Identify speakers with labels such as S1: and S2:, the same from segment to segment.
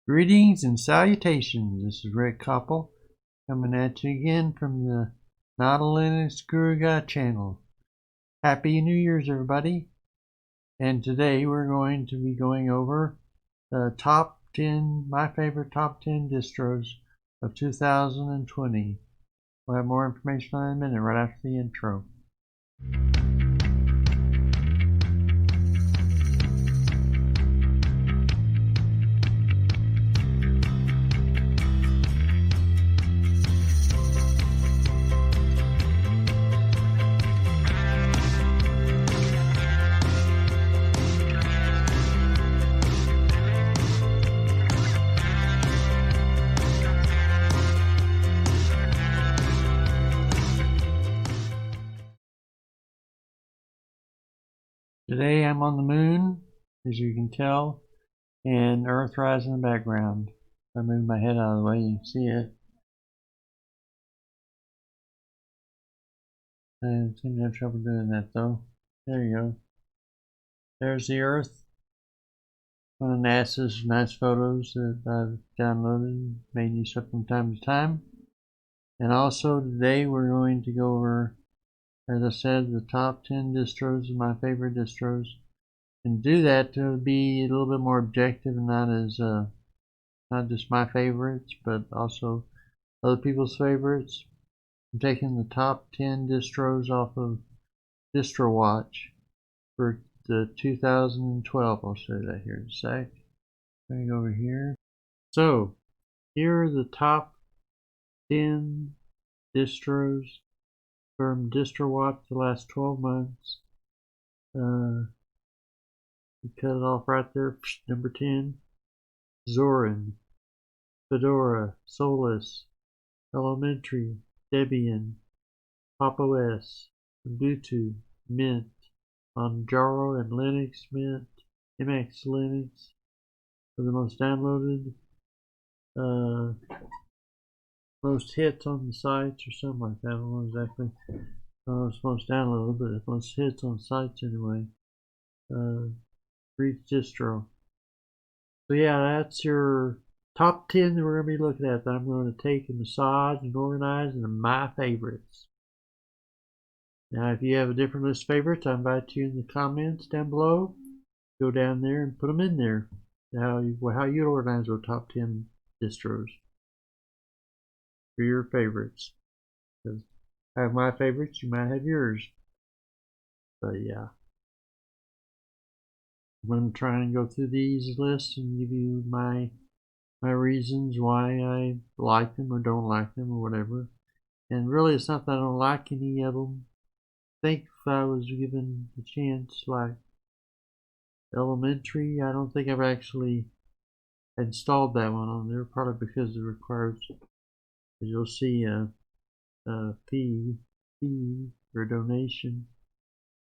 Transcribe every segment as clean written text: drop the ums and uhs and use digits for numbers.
S1: Greetings and salutations. This is Rick Koppel coming at you again from the Not a Linux Guru Guy channel. Happy New Year's, everybody. And today we're going to be going over the top 10, my favorite top 10 distros of 2020. We'll have more information on it in a minute, right after the intro. Today I'm on the moon, as you can tell, and Earthrise in the background. If I move my head out of the way, you can see it. I seem to have trouble doing that though. There you go. There's the Earth. One of NASA's nice photos that I've downloaded and made use of from time to time. And also today we're going to go over, as I said, the top 10 distros of my favorite distros, and do that to be a little bit more objective and not as not just my favorites but also other people's favorites. I'm taking the top 10 distros off of Distro Watch for the 2012. I'll show you that here in a sec. Let me go over here. So here are the top 10 distros from DistroWatch the last 12 months. We cut it off right there. Number 10, Zorin, Fedora, Solus, Elementary, Debian, Topos, Ubuntu, Mint, Anjar and Lenny Smith, MX Linux are the most downloaded, most hits on the sites or something like that. I don't know exactly. It's most downloaded, but it's most hits on sites anyway. For each distro. So yeah, that's your top 10 that we're going to be looking at that I'm going to take and massage and organize into my favorites. Now if you have a different list of favorites, I invite you in the comments down below. Go down there and put them in there. How you organize your top 10 distros for your favorites. Because I have my favorites, you might have yours. But yeah, I'm going to try and go through these lists and give you my reasons why I like them or don't like them or whatever. And really, it's not that I don't like any of them. I think if I was given the chance, like Elementary, I don't think I've actually installed that one on there, probably because it requires, as you'll see, a fee or donation.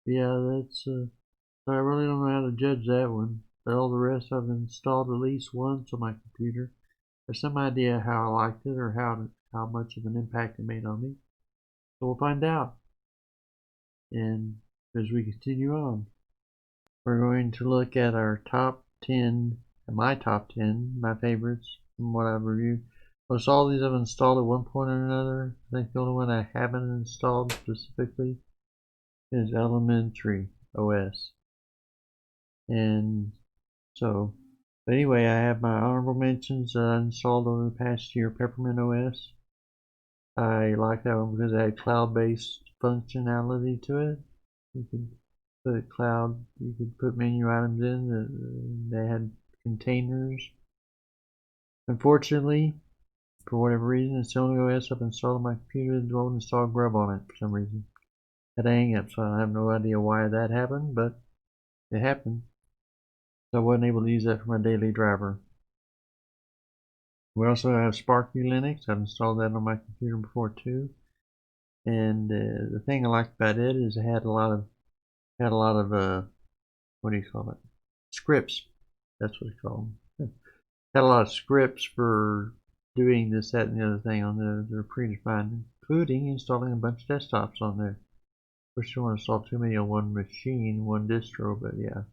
S1: Yeah, that's so I really don't know how to judge that one. But all the rest I've installed at least once on my computer. There's some idea how I liked it or how much of an impact it made on me. So we'll find out. And as we continue on, we're going to look at our top 10, my top 10, my favorites from what I've reviewed. Most all these I've installed at one point or another. I think the only one I haven't installed specifically is Elementary OS. And so, but anyway, I have my honorable mentions I installed over the past year. Peppermint OS. I like that one because it had cloud-based functionality to it. You could put cloud, you could put menu items in. They had containers. Unfortunately, for whatever reason, it's the only OS I've installed on my computer that won't install Grub on it for some reason. Had a hang up, so I have no idea why that happened, but it happened. So I wasn't able to use that for my daily driver. We also have Sparky Linux. I've installed that on my computer before too. And the thing I liked about it is it had a lot of what do you call it? Scripts. That's what they call them. Had a lot of scripts for doing this, that, and the other thing on there. They're predefined, including installing a bunch of desktops on there. Of course, you don't want to install too many on one machine, one distro, but yeah.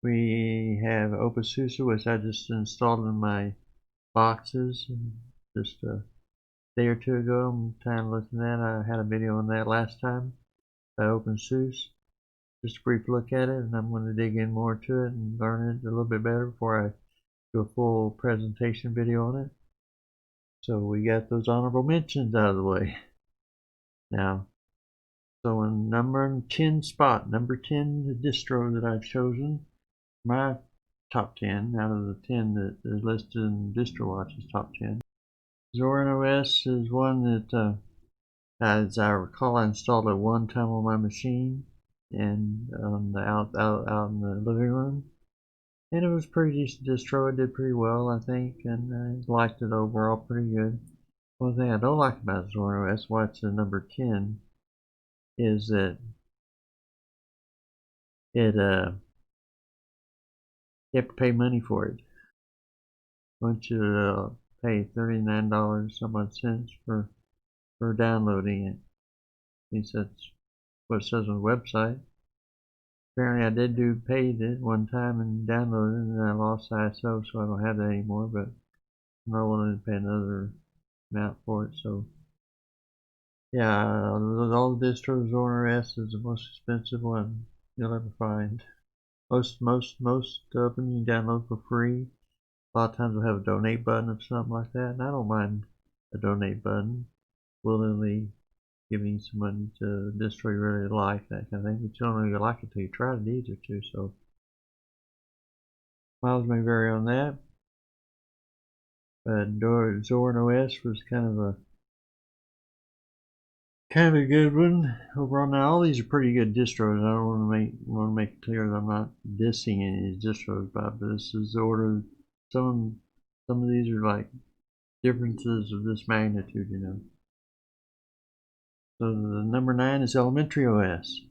S1: We have OpenSUSE, which I just installed in my boxes. And just a day or two ago, I'm kind of looking at it. I had a video on that last time by OpenSUSE. Just a brief look at it, and I'm going to dig in more to it and learn it a little bit better before I do a full presentation video on it. So we got those honorable mentions out of the way. Now, so in number 10 spot, number 10, the distro that I've chosen, my top 10 out of the 10 that is listed in DistroWatch's top 10. Zoro OS is one that, as I recall, I installed it one time on my machine and out in the living room. And it was pretty decent distro. It did pretty well, I think, and I liked it overall pretty good. One thing I don't like about Zoro OS, why it's at number 10, is that it you have to pay money for it. I want you to pay $39 some odd cents for downloading it. At least that's what it says on the website. Apparently I did do paid it one time and downloaded it, and then I lost ISO, so I don't have that anymore, but I'm not willing to pay another amount for it. So yeah, all the distros, Zoro OS is the most expensive one you'll ever find. Most of them you can download for free. A lot of times they'll have a donate button or something like that, and I don't mind a donate button. Willingly giving some money to a distro you really like, that kind of thing, but you don't really like it till you try it either too, so miles may vary on that. But Zoro OS was kind of a good one overall. Now all these are pretty good distros. I don't want to make it clear that I'm not dissing any of these distros, but this is Zoro. Some of these are like differences of this magnitude, you know. So the number 9 is Elementary OS.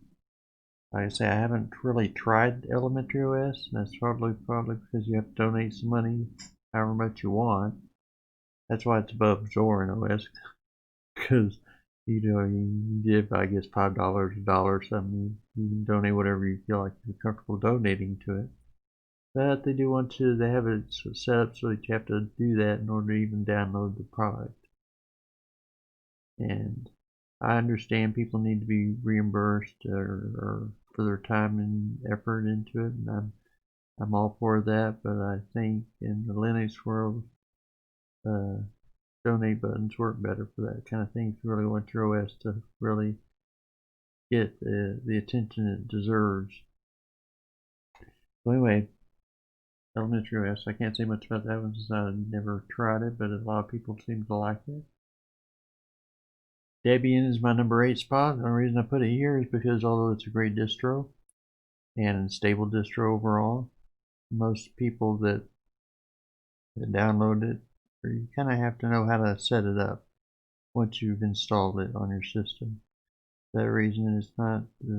S1: Like I say, I haven't really tried Elementary OS. That's probably because you have to donate some money, however much you want. That's why it's above Zoro OS, because you give, I guess, $5, $1 or something. You can donate whatever you feel like you're comfortable donating to it. But they do want to. They have it set up so that you have to do that in order to even download the product. And I understand people need to be reimbursed or for their time and effort into it, and I'm all for that. But I think in the Linux world, donate buttons work better for that kind of thing. If you really want your OS to really get the attention it deserves. So anyway, Elementary OS. I can't say much about that one since I never tried it, but a lot of people seem to like it. Debian is my number 8 spot. The only reason I put it here is because although it's a great distro and a stable distro overall, most people that download it, you kind of have to know how to set it up once you've installed it on your system. For that reason, there's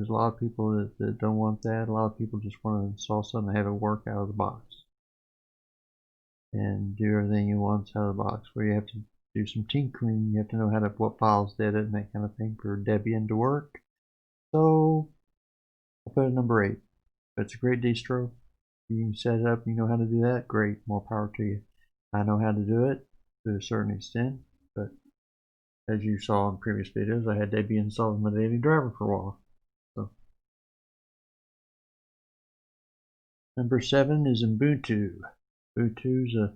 S1: a lot of people that don't want that. A lot of people just want to install something and have it work out of the box and do everything you want out of the box, where you have to do some tinkering. You have to know what files to edit and that kind of thing for Debian to work. So I'll put it number 8. But it's a great distro. You can set it up. You know how to do that. Great. More power to you. I know how to do it to a certain extent, but as you saw in previous videos, I had Debian installed in my daily driver for a while. So number 7 is Ubuntu. Ubuntu's a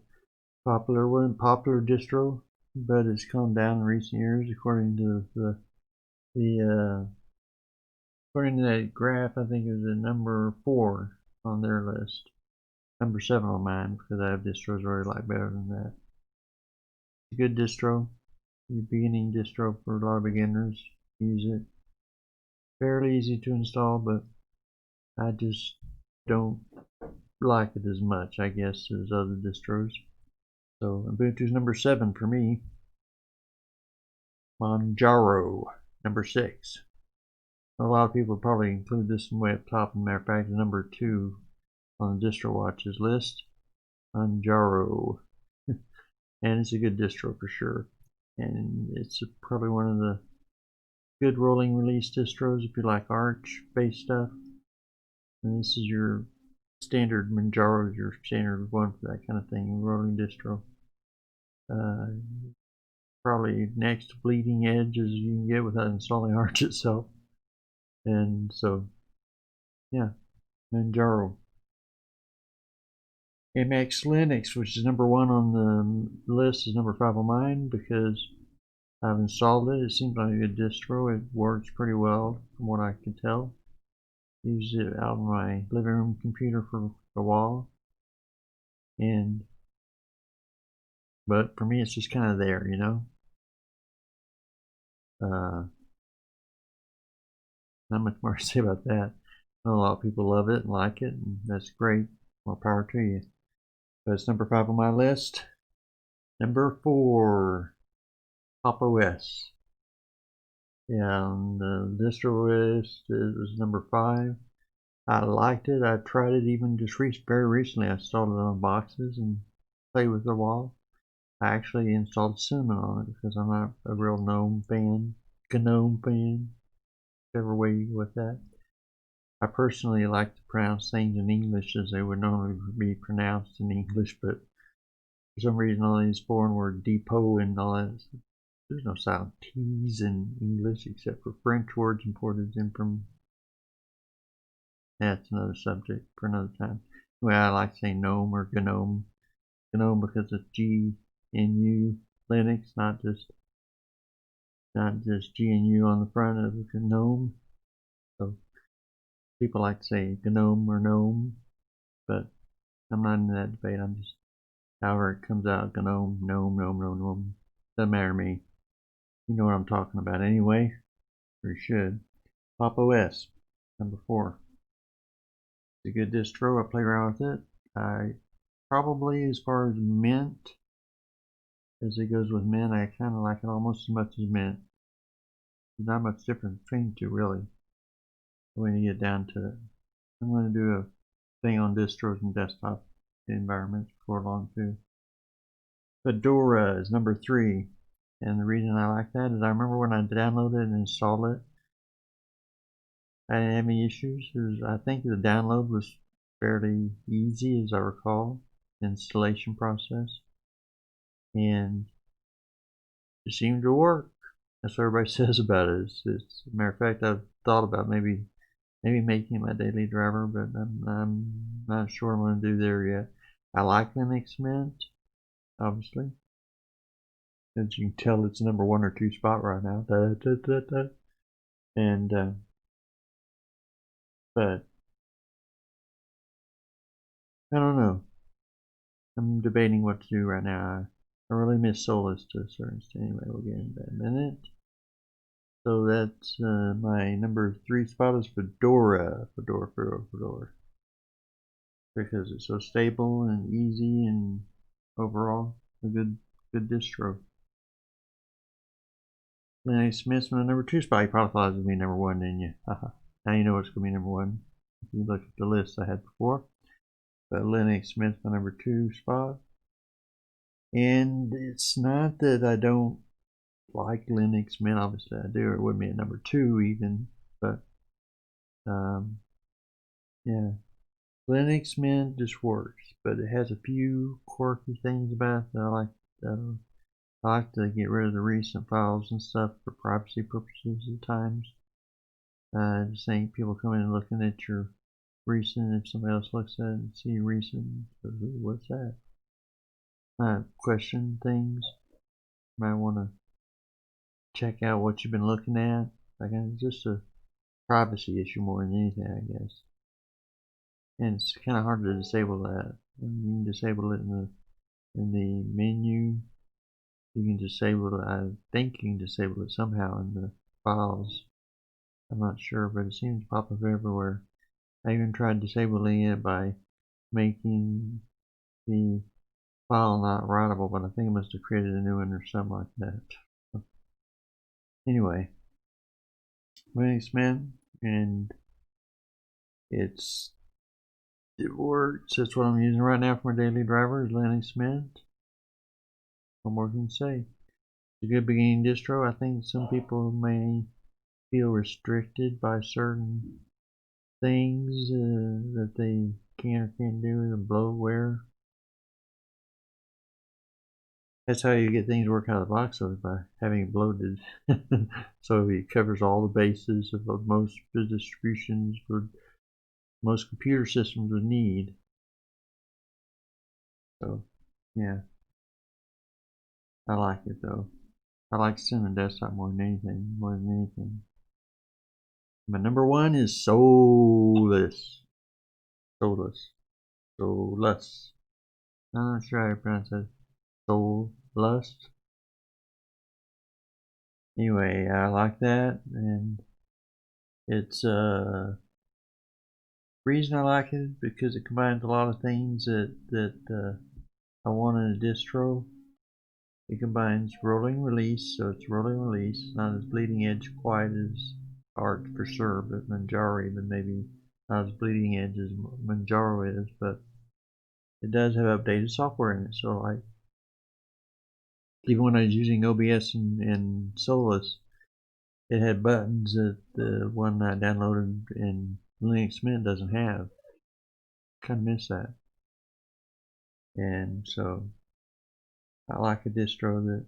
S1: popular distro, but it's calmed down in recent years according to according to that graph. I think it was at number 4 on their list. Number 7 on mine, because I have distros I already like better than that. It's a good distro. The beginning distro for a lot of beginners. Use it. Fairly easy to install, but I just don't like it as much, I guess, as other distros. So Ubuntu's number 7 for me. Manjaro, number 6. A lot of people probably include this way up top. As a matter of fact, number 2 on the DistroWatch's list. Anjar. And it's a good distro for sure. And it's probably one of the good rolling release distros if you like Arch based stuff. And this is your standard Manjaro, your standard one for that kind of thing, rolling distro. Probably next bleeding edge as you can get without installing Arch itself. And so, yeah, Anjar. MX Linux, which is #1 on the list, is #5 on mine because I've installed it. It seems like a good distro. It works pretty well from what I can tell. Used it out on my living room computer for a while, but for me it's just kind of there, you know. Not much more to say about that. I know a lot of people love it and like it, and that's great. More power to you. But it's #5 on my list. #4, Topos. Yeah, on the distro list it was #5. I liked it. I tried it even just very recently. I installed it on boxes and played with it a while. I actually installed Cinnamon on it because I'm not a real GNOME fan, whichever way you go with that. I personally like to pronounce things in English as they would normally be pronounced in English, but for some reason all these foreign words, depot and all that, there's no silent T's in English except for French words imported in from. That's another subject for another time. Well, I like saying GNOME or GNOME. GNOME because it's GNU Linux, not just GNU on the front of GNOME. So people like to say GNOME or GNOME, but I'm not in that debate. I'm just however it comes out, GNOME, GNOME. Doesn't matter to me. You know what I'm talking about anyway, or you should. Pop OS, #4. It's a good distro. I play around with it. I probably, as far as Mint, as it goes with Mint, I kind of like it almost as much as Mint. There's not much difference between the two, really, when you get down to it. I'm going to do a thing on distros and desktop environments before long, too. But Dora is #3, and the reason I like that is I remember when I downloaded and installed it, I didn't have any issues. I think the download was fairly easy, as I recall, the installation process, and it seemed to work. That's what everybody says about it. As a matter of fact, I've thought about maybe making it my daily driver, but I'm not sure I'm going to do there yet. I like Lenny Smith, obviously. As you can tell, it's #1 or 2 spot right now. And but I don't know. I'm debating what to do right now. I really miss Solus to a certain extent. Anyway, we'll get into that in a minute. So that's my #3 spot is Fedora. Because it's so stable and easy and overall a good distro. Lenny Smith's my #2 spot. You probably thought it was going to be #1, didn't you? Now you know it's going to be #1 if you look at the list I had before. But Lenny Smith's my #2 spot. And it's not that I don't like Linux Mint, obviously I do, or it wouldn't be at #2 even, but yeah, Linux Mint just works, but it has a few quirky things about it that I like. I like to get rid of the recent files and stuff for privacy purposes at times. Just saying people come in and looking at your recent, if somebody else looks at it and see recent, what's that? Question things. You might want to check out what you've been looking at. Like it's just a privacy issue more than anything, I guess. And it's kind of hard to disable that. You can disable it in the menu. You can disable it. I think you can disable it somehow in the files. I'm not sure, but it seems to pop up everywhere. I even tried disabling it by making the file not writable, but I think I must have created a new one or something like that. Anyway, Lenny Smith, and it works. That's what I'm using right now for my daily driver is Lenny Smith. What more can you say? It's a good beginning distro. I think some people may feel restricted by certain things that they can or can't do, the bloatware. That's how you get things to work out of the box, though, by having it bloated. So it covers all the bases of what most distributions would, most computer systems would need. So, yeah, I like it though. I like Cinnamon Desktop more than anything. My number one is Solus. Solus. Solus. I'm not sure how to pronounce it. Solus. Anyway, I like that, and it's reason I like it is because it combines a lot of things that I want in a distro. It combines rolling release, so it's rolling release, not as bleeding edge quite as Arch for sure, but Manjaro even maybe not as bleeding edge as Manjaro is, but it does have updated software in it. So like even when I was using OBS and Solus, it had buttons that the one I downloaded in Lenny Smith doesn't have. Kind of miss that. And so I like a distro that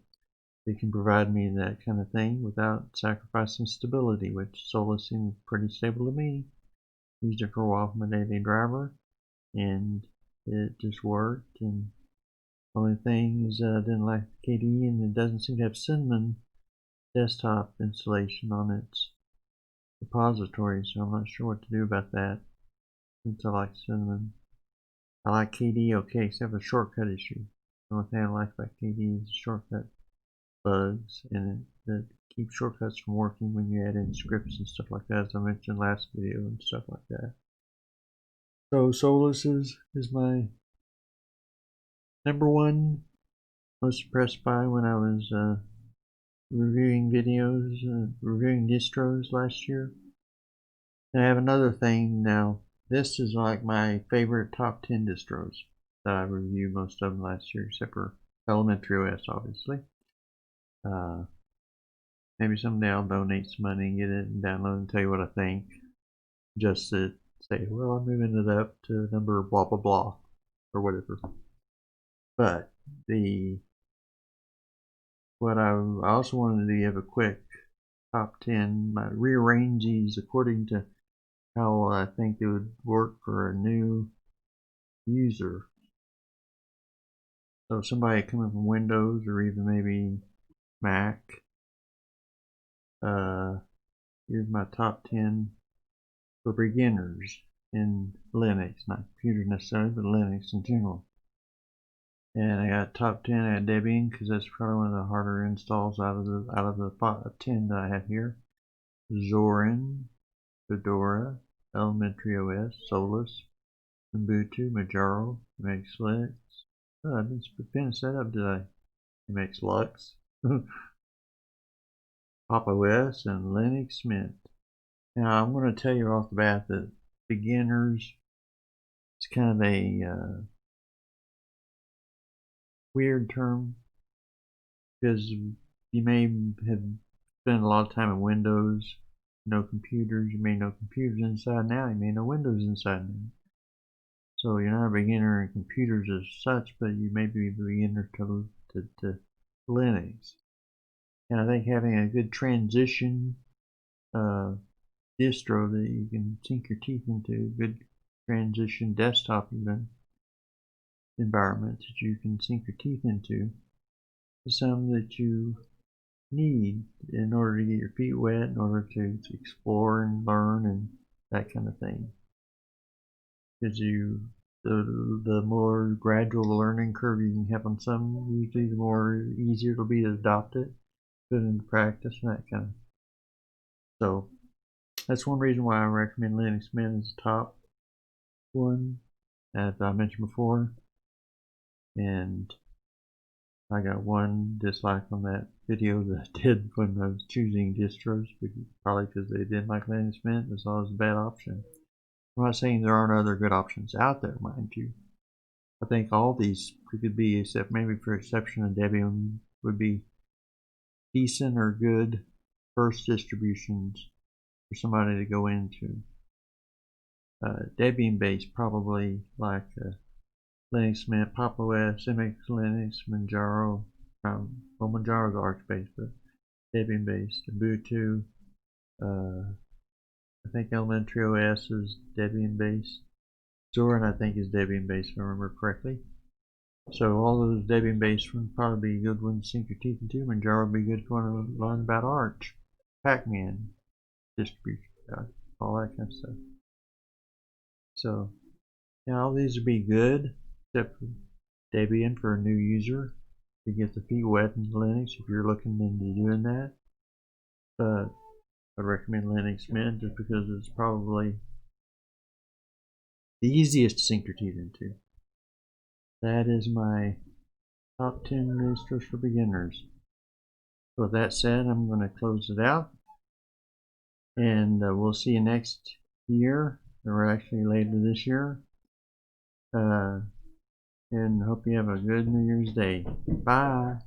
S1: it can provide me that kind of thing without sacrificing stability, which Solus seemed pretty stable to me. Used it for a while for my daily driver, and it just worked. And the only thing is I didn't like the KDE, and it doesn't seem to have Cinnamon desktop installation on its repository, so I'm not sure what to do about that since I like Cinnamon. I like KDE okay, except for the shortcut issue. The only thing I like about KDE is the shortcut bugs and it that keep shortcuts from working when you add in scripts and stuff like that, as I mentioned last video and stuff like that. So Solus is my number one most impressed by when I was reviewing videos, reviewing distros last year. And I have another thing now. This is like my favorite top 10 distros that I reviewed most of them last year, except for Elementary OS, obviously. Maybe someday I'll donate some money and get it and download and tell you what I think. Just to say, well, I'm moving it up to number blah blah blah or whatever. But what I also wanted to give a quick top 10, rearrange these according to how I think it would work for a new user. So somebody coming from Windows or even maybe Mac. Here's my top 10 for beginners in Linux, not computers necessarily, but Linux in general. And I got top 10 at Debian because that's probably one of the harder installs out of the 10 that I have here. Zorin, Dora, Elementary OS, Solus, Ubuntu, Manjaro, MXLux. Oh, I didn't finish that up, did I? MXLux, Pop! OS, and Lenny Smith. Now I'm going to tell you off the bat that beginners is kind of a weird term because you may have spent a lot of time in Windows, no computers. You may know computers inside now. You may know Windows inside now. So you're not a beginner in computers as such, but you may be a beginner to Linux. And I think having a good transition distro that you can sink your teeth into, good transition desktop even environment that you can sink your teeth into, is something that you need in order to get your feet wet, in order to explore and learn and that kind of thing. Because the more gradual learning curve you can have on some, usually the more easier it'll be to adopt it, put it into practice and that kind of. So that's one reason why I recommend Lenny Smith as the top one, as I mentioned before. And I got one dislike on that video that I did when I was choosing distros, probably because they didn't like Lenny Smith. It's always a bad option. I'm not saying there aren't other good options out there, mind you. I think all these could be, except maybe for exception of Debian, would be decent or good first distributions for somebody to go into. Debian based, probably like Lenny Smith, Pop! OS, MX Linux, Manjaro, well, Manjaro is Arch based, but Debian based. Ubuntu, I think Elementary OS is Debian based. Zoro, I think, is Debian based, if I remember correctly. So all those Debian based would probably be good ones to sink your teeth into. Manjaro would be good if you want to learn about Arch, Pac-Man, distribution, all that kind of stuff. So, yeah, all these would be good, except for Debian for a new user to get the feet wet in Linux if you're looking into doing that. But I recommend Lenny Smith just because it's probably the easiest to sink your teeth into. That is my top 10 distros for beginners. So with that said, I'm going to close it out, and we'll see you next year, or actually later this year. And hope you have a good New Year's Day. Bye.